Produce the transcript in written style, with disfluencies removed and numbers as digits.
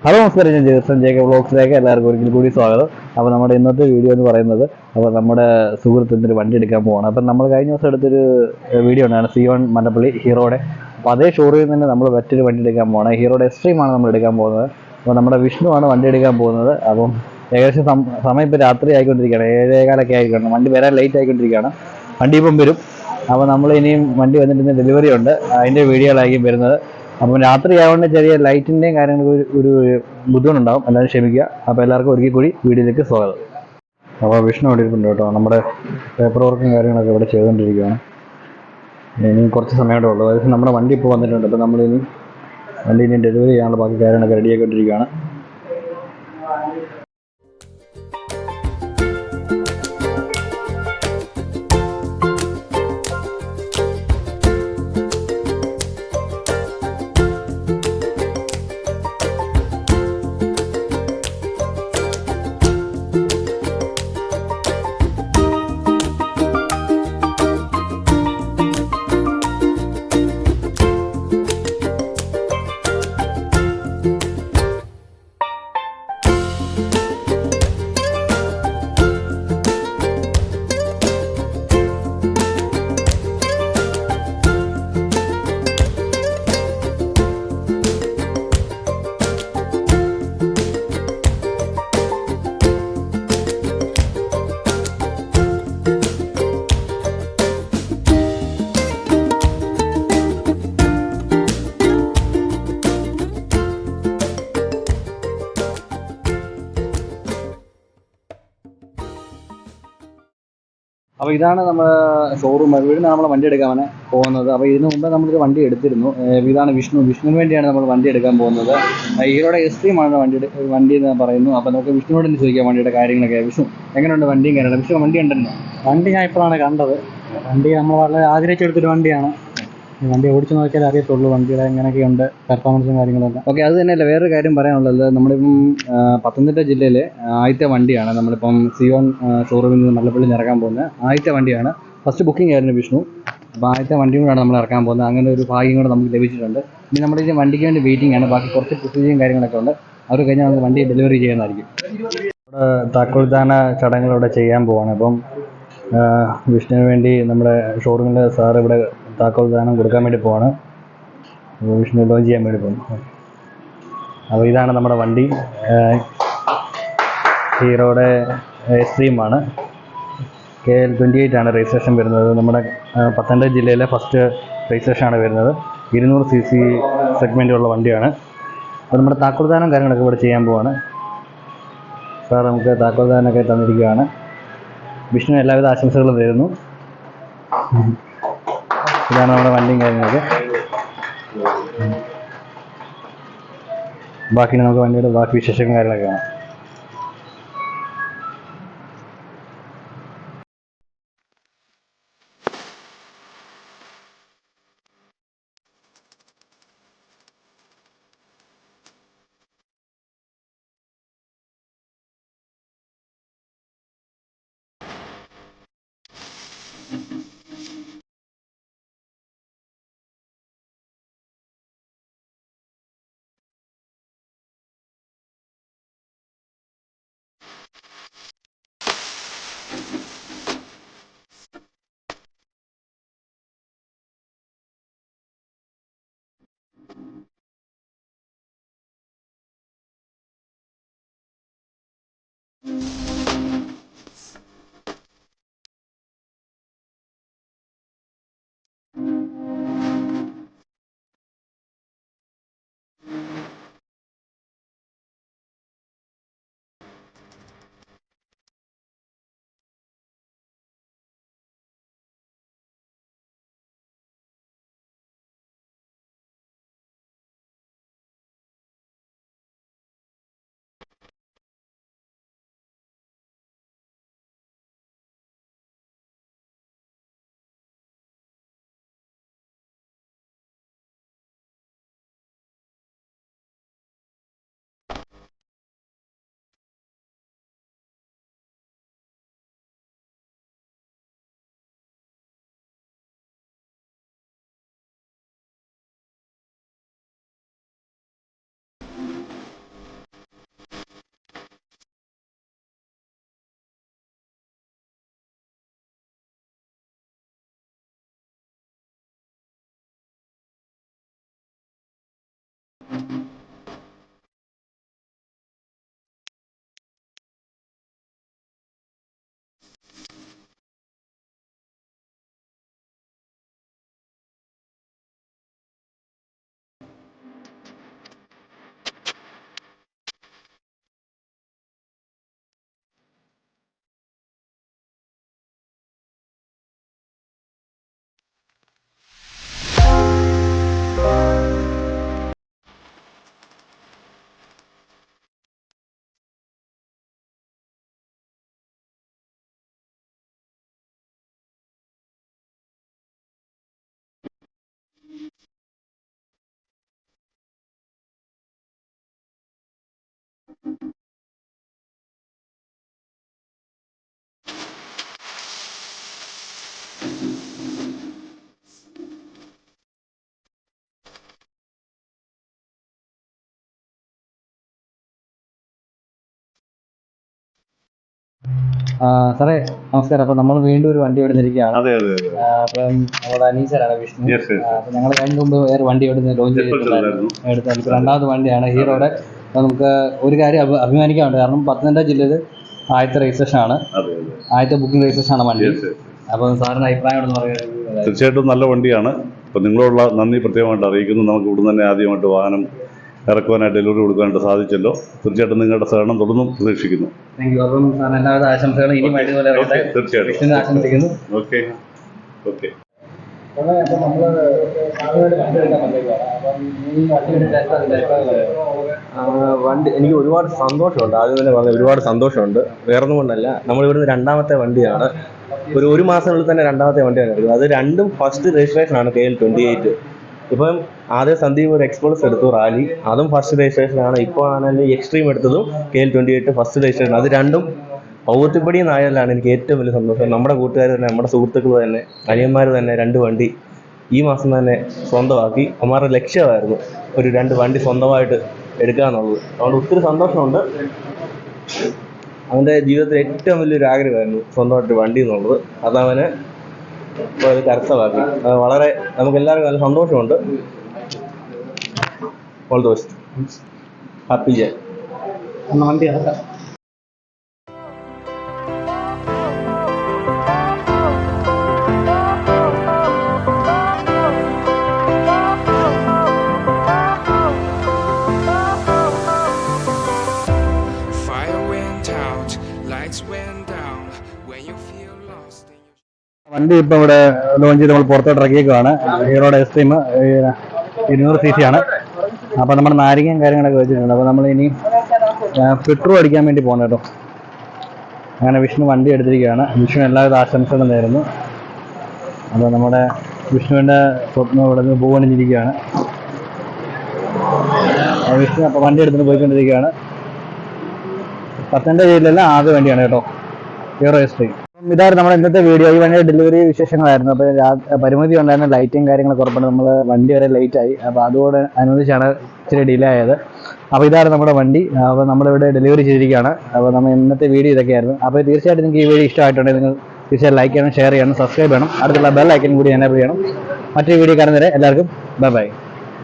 Hello നമസ്കാരം, ഞാൻ Jason Jacob വ്ളോഗ്സിലേക്ക് എല്ലാവർക്കും ഒരിക്കൽ കൂടി സ്വാഗതം. അപ്പോൾ നമ്മുടെ ഇന്നത്തെ വീഡിയോ എന്ന് പറയുന്നത്, അപ്പോൾ നമ്മുടെ സുഹൃത്തിൻ്റെ വണ്ടി എടുക്കാൻ പോവാണ്. അപ്പം നമ്മൾ കഴിഞ്ഞ ദിവസം എടുത്തൊരു വീഡിയോ ഉണ്ടാണ് സിയോൺ മല്ലപ്പള്ളി ഹീറോയുടെ. അപ്പോൾ അതേ ഷോറൂമിൽ തന്നെ നമ്മൾ മറ്റൊരു വണ്ടി എടുക്കാൻ പോവാണ്. ഹീറോയുടെ എക്സ്ട്രീമാണ് നമ്മൾ എടുക്കാൻ പോകുന്നത്. അപ്പോൾ നമ്മുടെ വിഷ്ണുവാണ് വണ്ടി എടുക്കാൻ പോകുന്നത്. അപ്പം ഏകദേശം സമയം ഇപ്പോൾ രാത്രി ആയിക്കൊണ്ടിരിക്കുകയാണ്, 7:15 ആയിക്കൊണ്ടിരിക്കുകയാണ്. വണ്ടി വരാൻ ലേറ്റ് ആയിക്കൊണ്ടിരിക്കുകയാണ്. വണ്ടി ഇപ്പം വരും. അപ്പോൾ നമ്മൾ ഇനിയും വണ്ടി വന്നിട്ട് ഡെലിവറി ഉണ്ട്, അതിൻ്റെ വീഡിയോകളായിരിക്കും വരുന്നത്. അപ്പം രാത്രി ആയതുകൊണ്ട് ചെറിയ ലൈറ്റിൻ്റെയും കാര്യങ്ങൾക്ക് ഒരു ബുദ്ധിമുട്ടുണ്ടാവും, എല്ലാവരും ക്ഷമിക്കുക. അപ്പോൾ എല്ലാവർക്കും ഒരിക്കൽ കൂടി വീഡിയോയിലേക്ക് സ്വാഗതം. അപ്പോൾ വിഷ്ണു ഇവിടെ ഇരിപ്പുണ്ട് കേട്ടോ. നമ്മുടെ പേപ്പർ വർക്കും കാര്യങ്ങളൊക്കെ ഇവിടെ ചെയ്തുകൊണ്ടിരിക്കുകയാണ്. ഇനി കുറച്ച് സമയമേ ഉള്ളൂ. അതായത് നമ്മുടെ വണ്ടി ഇപ്പോൾ വന്നിട്ടുണ്ട്. അപ്പോൾ നമ്മളിനി വണ്ടി ഇനി ഡെലിവറി ചെയ്യാനുള്ള ബാക്കി കാര്യങ്ങളൊക്കെ റെഡിയാക്കിക്കൊണ്ടിരിക്കുകയാണ്. അപ്പോൾ ഇതാണ് നമ്മുടെ ഷോറൂം. ഇവിടുന്ന് നമ്മൾ വണ്ടി എടുക്കാനാണ് പോകുന്നത്. അപ്പോൾ ഇതിനു മുമ്പ് നമ്മളൊരു വണ്ടി എടുത്തിരുന്നു. ഇതാണ് വിഷ്ണുവിന് വേണ്ടിയാണ് നമ്മൾ വണ്ടി എടുക്കാൻ പോകുന്നത്. ഹീറോയുടെ എക്സ്ട്രീമാണ് വണ്ടി എന്ന് പറയുന്നു. അപ്പോൾ നമുക്ക് വിഷ്ണുവിനോട് തന്നെ ചോദിക്കാം വണ്ടിയുടെ കാര്യങ്ങളൊക്കെ. വിഷ്ണു, എങ്ങനെയുണ്ട് വണ്ടിയും കാര്യങ്ങളും? വിഷ്ണു, വണ്ടി ഉണ്ടല്ലോ. വണ്ടി ഞാൻ ഇപ്പോഴാണ് കണ്ടത്. വണ്ടി നമ്മൾ വളരെ ആഗ്രഹിച്ചെടുത്തൊരു വണ്ടിയാണ്. വണ്ടി ഓടിച്ചു നോക്കിയാൽ അറിയത്തുള്ളൂ വണ്ടിയുടെ എങ്ങനെയൊക്കെയുണ്ട് പെർഫോമൻസും കാര്യങ്ങളെല്ലാം. ഓക്കെ, അത് തന്നെയല്ല വേറൊരു കാര്യം പറയാനുള്ളത്. നമ്മളിപ്പം പത്തനംതിട്ട ജില്ലയിലെ ആദ്യത്തെ വണ്ടിയാണ് നമ്മളിപ്പം സിയോൺ ഷോറൂമിൽ നിന്ന് മല്ലപ്പള്ളി ഇറക്കാൻ പോകുന്നത്. ആദ്യത്തെ വണ്ടിയാണ്. ഫസ്റ്റ് ബുക്കിംഗ് ആയിരുന്നു വിഷ്ണു. അപ്പോൾ ആദ്യത്തെ വണ്ടിയും കൂടെയാണ് നമ്മൾ ഇറക്കാൻ പോകുന്നത്. അങ്ങനെ ഒരു ഭാഗ്യം കൂടെ നമുക്ക് ലഭിച്ചിട്ടുണ്ട്. ഇനി നമ്മുടെ ഈ വണ്ടിക്ക് വേണ്ടി വെയിറ്റിംഗ് ആണ്. ബാക്കി കുറച്ച് പ്രൊസീജിയറും കാര്യങ്ങളൊക്കെ ഉണ്ട്. അവർ കഴിഞ്ഞാൽ നമുക്ക് വണ്ടി ഡെലിവറി ചെയ്യുന്നതായിരിക്കും. ഇവിടെ താക്കോൽദാന ചടങ്ങുകൾ ഇവിടെ ചെയ്യാൻ പോവാണ്. അപ്പം വിഷ്ണുവിന് വേണ്ടി നമ്മുടെ ഷോറൂമിലെ സാർ ഇവിടെ താക്കോൽദാനം കൊടുക്കാൻ വേണ്ടി പോവാണ്. വിഷ്ണു ലോഞ്ച് ചെയ്യാൻ വേണ്ടി പോകുന്നു. അപ്പോൾ ഇതാണ് നമ്മുടെ വണ്ടി. ഹീറോയുടെ എക്സ്ട്രീമാണ്. KL 28 ആണ് രജിസ്ട്രേഷൻ വരുന്നത്. നമ്മുടെ പത്തനംതിട്ട ജില്ലയിലെ ഫസ്റ്റ് രജിസ്ട്രേഷനാണ് വരുന്നത്. 200 cc സെഗ്മെൻറ്റുള്ള വണ്ടിയാണ്. അപ്പോൾ നമ്മുടെ താക്കോൽദാനം കാര്യങ്ങളൊക്കെ ഇവിടെ ചെയ്യാൻ പോവാണ്. സാർ നമുക്ക് താക്കോൽദാനമൊക്കെ തന്നിരിക്കുകയാണ്. വിഷ്ണു എല്ലാവിധ ആശംസകളും നേരുന്നു. ഇതാണ് നമ്മുടെ വണ്ടിയും കാര്യങ്ങളൊക്കെ. ബാക്കി നമുക്ക് വണ്ടിയുടെ ബാക്കി വിശേഷങ്ങളും കാര്യങ്ങളൊക്കെ കാണാം. സാറേ നമസ്കാരം. അപ്പോൾ നമ്മൾ വീണ്ടും ഒരു വണ്ടി എടുത്തിരിക്കുകയാണ്. അതെ അതെ അതെ. അപ്പം നമ്മുടെ അനീസരാണ് വിഷ്ണു. Yes, yes. അപ്പം ഞങ്ങൾ കഴിഞ്ഞ മുമ്പ് വേറെ വണ്ടി എടുത്ത് ലോഞ്ച് ചെയ്തിട്ടുണ്ടായിരുന്നു. എടുത്താൽ ഇപ്പോൾ രണ്ടാമത്തെ വണ്ടിയാണ് ഹീറോയുടെ. അപ്പോൾ നമുക്ക് ഒരു കാര്യം അഭിമാനിക്കാറുണ്ട്. കാരണം പത്തനംതിട്ട ജില്ലയിൽ ആദ്യത്തെ രജിസ്ട്രേഷൻ ആണ്, അതെ അതെ. ആദ്യത്തെ ബുക്കിംഗ് രജിസ്ട്രേഷൻ ആണ് വണ്ടി. Yes, yes. അപ്പം സാറിൻ്റെ അഭിപ്രായം എന്ന് പറയുന്നത് തീർച്ചയായിട്ടും നല്ല വണ്ടിയാണ്. അപ്പം നിങ്ങളുള്ള നന്ദി പ്രത്യേകമായിട്ട് അറിയിക്കുന്നു. നമുക്ക് ഇവിടെ തന്നെ ആദ്യമായിട്ട് വാഹനം ഇറക്കുവാനായിട്ട് ഡെലിവറി കൊടുക്കാനായിട്ട് സാധിച്ചല്ലോ. തീർച്ചയായിട്ടും നിങ്ങളുടെ സഹകരണം തുടർന്നും പ്രതീക്ഷിക്കുന്നു. Thank you. അപ്പം സാറിന് എല്ലാവിധ ആശംസകളും ഇനി വണ്ടി പോലെ ഓക്കെ, തീർച്ചയായിട്ടും വിഷ്ണുവിനെ ആശംസിക്കുന്നു. Okay okay. അപ്പം നമ്മൾ വണ്ടി എടുക്കാൻ വന്നേക്കുവാണ്. അപ്പം ഈ വണ്ടി എടുക്കാൻ വണ്ടി എനിക്ക് ഒരുപാട് സന്തോഷമുണ്ട്. ആദ്യം തന്നെ പറഞ്ഞ ഒരുപാട് സന്തോഷമുണ്ട്. വേറൊന്നും കൊണ്ടല്ല, നമ്മൾ ഇവിടുന്ന് രണ്ടാമത്തെ വണ്ടിയാണ്. ഒരു മാസത്തിനുള്ളിൽ തന്നെ രണ്ടാമത്തെ വണ്ടിയാണ് എടുക്കുന്നത്. അത് രണ്ടും ഫസ്റ്റ് രജിസ്ട്രേഷൻ ആണ് KL28. ഇപ്പം ആദ്യം സന്ദീപ് ഒരു എക്സ്പ്ലോസ് എടുത്തു റാലി, അതും ഫസ്റ്റ് രജിസ്ട്രേഷൻ ആണ്. ഇപ്പോൾ ആണെങ്കിൽ എക്സ്ട്രീം എടുത്തതും KL28 ഫസ്റ്റ് രജിസ്ട്രേഷൻ. അത് രണ്ടും പൗത്തിപ്പടി നായാലാണ് എനിക്ക് ഏറ്റവും വലിയ സന്തോഷം. നമ്മുടെ കൂട്ടുകാർ തന്നെ, നമ്മുടെ സുഹൃത്തുക്കൾ തന്നെ, അനിയന്മാർ തന്നെ 2 വണ്ടി ഈ മാസം തന്നെ സ്വന്തമാക്കി. അവന്മാരുടെ ലക്ഷ്യമായിരുന്നു ഒരു 2 വണ്ടി സ്വന്തമായിട്ട് എടുക്കുക എന്നുള്ളത്. അതുകൊണ്ട് ഒത്തിരി സന്തോഷമുണ്ട്. അവൻ്റെ ജീവിതത്തിൽ ഏറ്റവും വലിയൊരു ആഗ്രഹമായിരുന്നു സ്വന്തമായിട്ട് വണ്ടി എന്നുള്ളത്. അതവന് ഇപ്പോൾ അത് കരസ്ഥമാക്കി. അത് വളരെ നമുക്ക് എല്ലാവർക്കും നല്ല സന്തോഷമുണ്ട്. All the best. ഹാപ്പി ജയ്. വണ്ടി ഇറക്കാം. വണ്ടി ഇപ്പോൾ ഇവിടെ ലോഞ്ച് ചെയ്ത് നമ്മൾ പുറത്തോട്ട് ഇറക്കിയേക്കുവാണ്. ഹീറോയുടെ എക്സ്ട്രീം 200 cc ആണ്. അപ്പോൾ നമ്മുടെ നാരങ്ങയും കാര്യങ്ങളൊക്കെ വെച്ചിട്ടുണ്ട്. അപ്പോൾ നമ്മൾ ഇനി പെട്രോൾ അടിക്കാൻ വേണ്ടി പോകണം കേട്ടോ. അങ്ങനെ വിഷ്ണു വണ്ടി എടുത്തിരിക്കുകയാണ്. വിഷ്ണു എല്ലാവിധ ആശംസകളും നേരുന്നു. അപ്പോൾ നമ്മുടെ വിഷ്ണുവിൻ്റെ സ്വപ്നം ഇവിടെ നിന്ന് പോകണിരിക്കുകയാണ്. വിഷ്ണു അപ്പോൾ വണ്ടി എടുത്തിട്ട് പോയിക്കൊണ്ടിരിക്കുകയാണ്. പത്തനംതിട്ട ജില്ലയിലെ ആദ്യ വണ്ടിയാണ് കേട്ടോ, ഹീറോ എക്സ്ട്രീം. ഇതായിരുന്നു നമ്മുടെ ഇന്നത്തെ വീഡിയോ. ഈ വണ്ടിയുടെ ഡെലിവറി വിശേഷങ്ങളായിരുന്നു. അപ്പോൾ പരിമിതി ഉണ്ടായിരുന്ന ലൈറ്റും കാര്യങ്ങളൊക്കെ ഉറപ്പാണ്. നമ്മൾ വണ്ടി വരെ ലേറ്റായി. അപ്പോൾ അതോടെ അനുബന്ധിച്ചാണ് ഇച്ചിരി ഡിലേ ആയത്. അപ്പോൾ ഇതായിരുന്നു നമ്മുടെ വണ്ടി. അപ്പോൾ നമ്മളിവിടെ ഡെലിവറി ചെയ്തിരിക്കുകയാണ്. അപ്പോൾ നമ്മൾ ഇന്നത്തെ വീഡിയോ ഇതൊക്കെയായിരുന്നു. അപ്പോൾ തീർച്ചയായിട്ടും നിങ്ങൾക്ക് ഈ വീഡിയോ ഇഷ്ടമായിട്ടുണ്ടെങ്കിൽ നിങ്ങൾ തീർച്ചയായും ലൈക്ക് ചെയ്യണം, ഷെയർ ചെയ്യണം, സബ്സ്ക്രൈബ് ചെയ്യണം. അടുത്തുള്ള ബെൽ ഐക്കൺ കൂടി എനേബിൾ ചെയ്യണം. മറ്റൊരു വീഡിയോ കാണുന്നവരെ എല്ലാവർക്കും ബൈ ബൈ.